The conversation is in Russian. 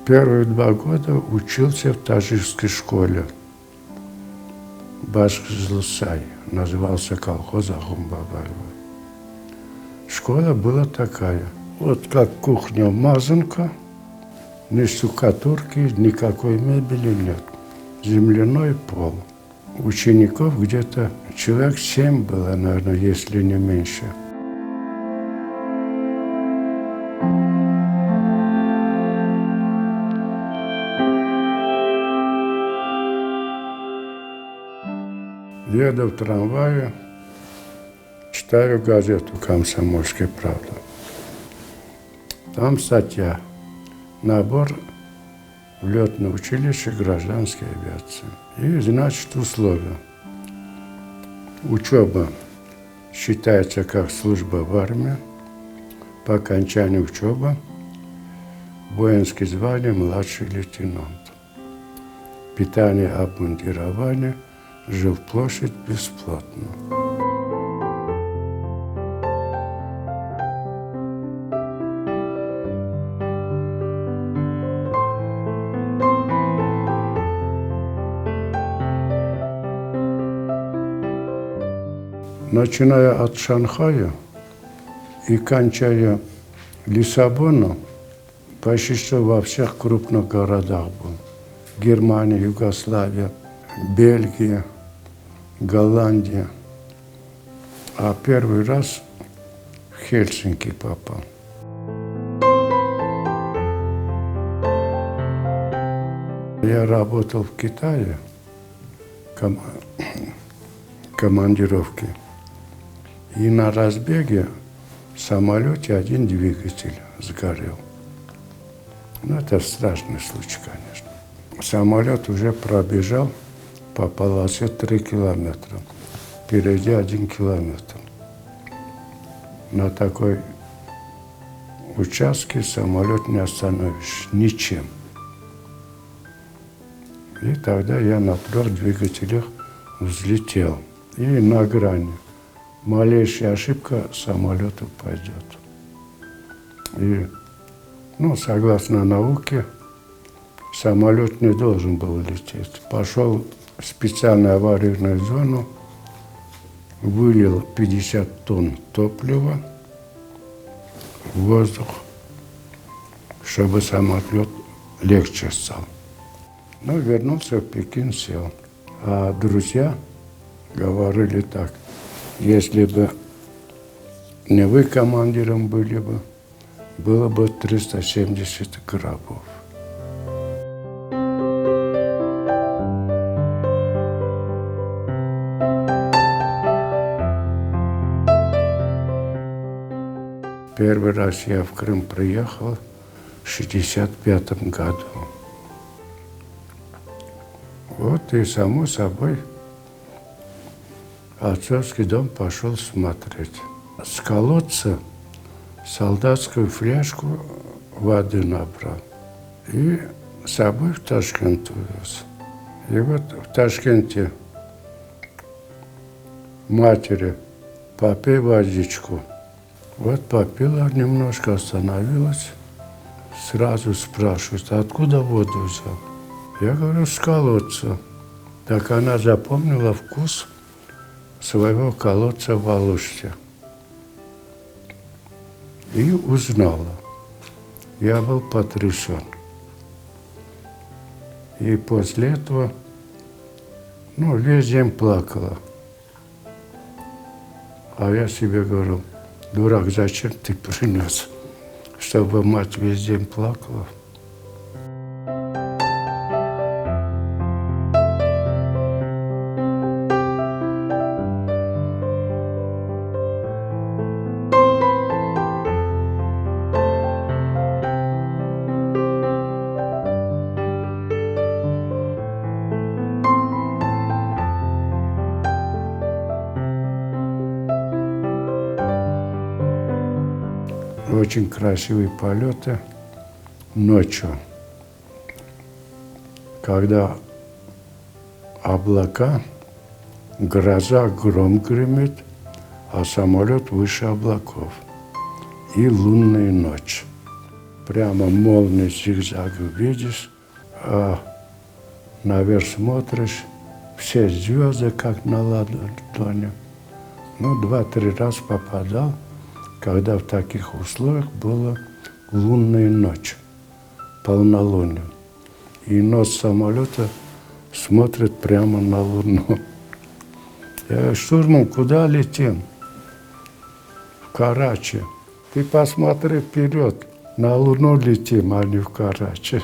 Первые 2 года учился в таджикской школе. Башкзлусай назывался колхоз Ахунбабаева. Школа была такая. Вот как кухня-мазанка, ни штукатурки, никакой мебели нет. Земляной пол. Учеников где-то человек 7 было, наверное, если не меньше. Еду в трамвае, читаю газету «Комсомольская правда». Там статья «Набор в летное училище гражданской авиации». И, значит, условия. Учеба считается как служба в армии. По окончании учебы воинское звание младший лейтенант. Питание, обмундирование, жилплощадь бесплатно. Начиная от Шанхая и кончая Лиссабоном, почти что во всех крупных городах был. Германия, Югославия, Бельгия, Голландия. А первый раз в Хельсинки попал. Я работал в Китае, командировки. И на разбеге в самолете один двигатель сгорел. Ну, это страшный случай, конечно. Самолет уже пробежал по полосе 3 километра, впереди 1 километр. На такой участке самолет не остановишь ничем. И тогда я на 3 двигателях взлетел. И на грани. Малейшая ошибка, самолет упадет. И, согласно науке, самолет не должен был лететь. Пошел в специальную аварийную зону, вылил 50 тонн топлива в воздух, чтобы самолет легче стал. Вернулся в Пекин, сел. А друзья говорили так: если бы не вы командиром были бы, было бы 370 гробов. Первый раз я в Крым приехал в 1965 году. Вот и, само собой, отцовский дом пошел смотреть. С колодца солдатскую фляжку воды набрал и с собой в Ташкент увез. И вот в Ташкенте матери: попей водичку. Вот попила немножко, остановилась, сразу спрашивает: откуда воду взял? Я говорю: с колодца. Так она запомнила вкус своего колодца в Алуште. И узнала. Я был потрясен. И после этого, весь день плакала. А я себе говорю: дурак, зачем ты принес, чтобы мать весь день плакала? Очень красивые полеты ночью, когда облака, гроза, гром гремит, а самолет выше облаков. И лунная ночь. прямо молнии зигзага видишь, а наверх смотришь, все звезды как на ладони. Ну, 2-3 раза попадал, когда в таких условиях была лунная ночь, полнолуние. И нос самолета смотрит прямо на Луну. Я говорю: штурман, куда летим? В Карачи. Ты посмотри вперед, на Луну летим, а не в Карачи.